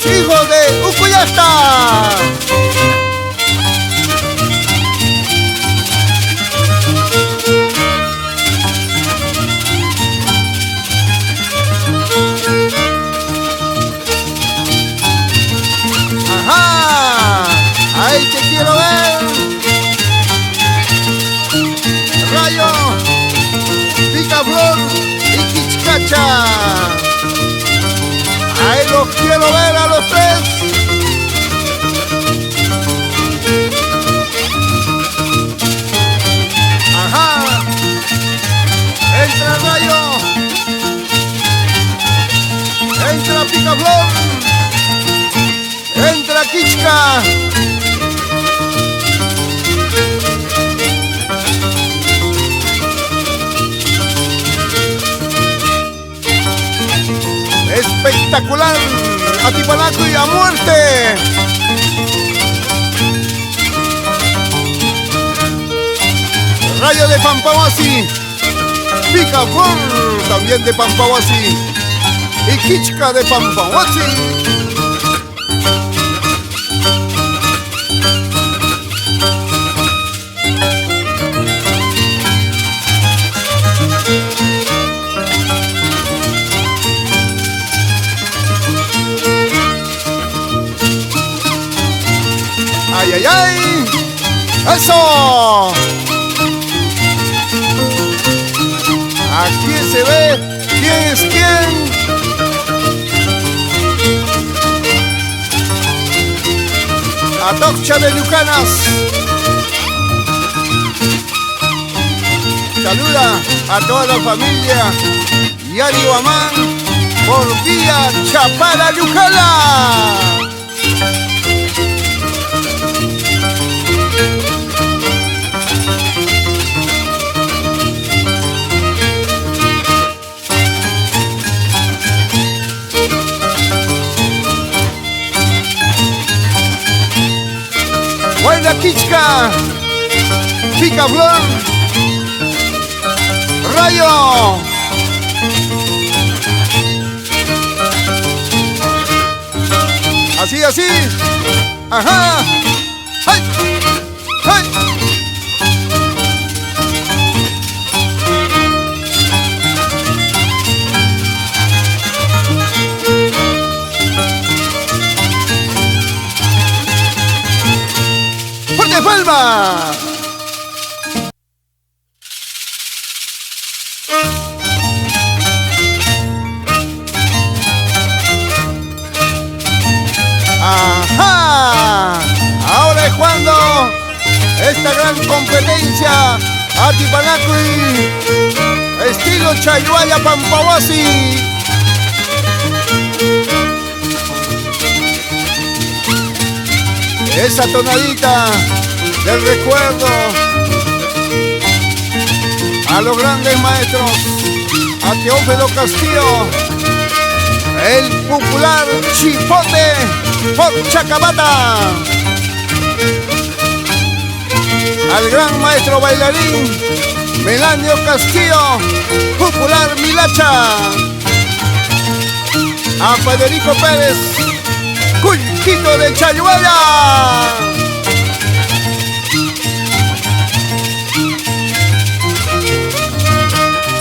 los hijos de Ucuyasta. Ajá, ahí te quiero ver. Rayo, Picaflor y Quichcacha. Ahí los quiero ver a los tres. Ajá. Entra Rayo. Entra Picaflor. Entra Quichca. Espectacular, Atipanaco y a muerte. Rayo de Pampahuasi, Picaflor también de Pampahuasi y Quichca de Pampahuasi. ¡Ay, ay, ay! ¡Eso! Aquí se ve quién es quién. Atocha de Lucanas. Saluda a toda la familia Yari Guamán por vía Chapala Lucala. Buena Quichca, Picaflor, Rayo. Así, así. Ajá. ¡Ay! ¡Ay! ¡Fuerte palma! ¡Ajá! Ahora es cuando esta gran competencia Atipanacui estilo Chayhuaya Pampahuasi. Esa tonadita del recuerdo a los grandes maestros, a Teófilo Castillo, el popular Chipote por Chacabata, al gran maestro bailarín Melanio Castillo, popular Milacha, a Federico Pérez, Cuiquito de Chayhuaya.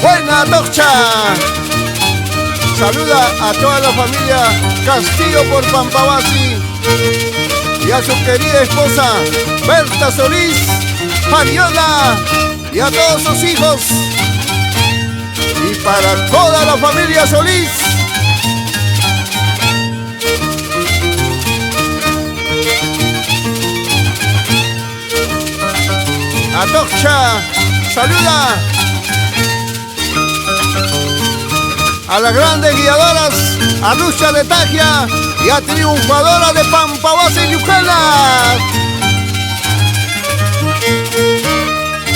Buena Tocha. Saluda a toda la familia Castillo por Pampahuasi y a su querida esposa Berta Solís, Fariola, y a todos sus hijos. Y para toda la familia Solís. Atocha, saluda a las grandes guiadoras, a Lucha de Tajia y a Triunfadora de Pampahuasi y Lucala.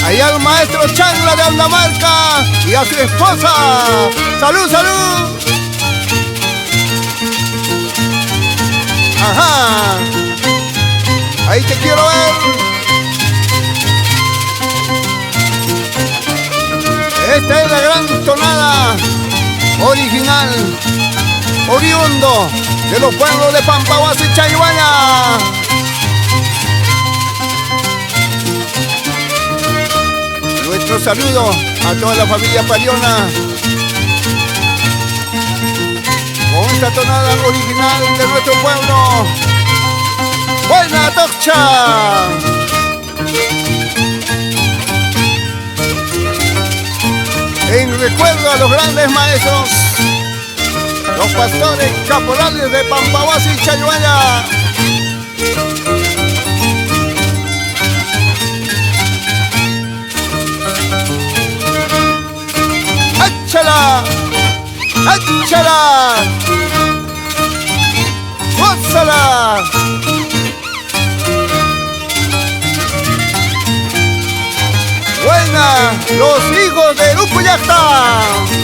Allá al maestro Changla de Andamarca y a su esposa. ¡Salud, salud! Ajá. Ahí te quiero ver. Esta es la gran tonada original oriundo de los pueblos de Pampahuasi y Chayhuaya. Nuestro saludo a toda la familia pariona con esta tonada original de nuestro pueblo. ¡Buena tocha! En recuerdo a los grandes maestros, los pastores caporales de Pampahuasi y Chayhuaya. ¡Échala! ¡Échala! ¡Gózala! Buena, los hijos de Ucuyacta.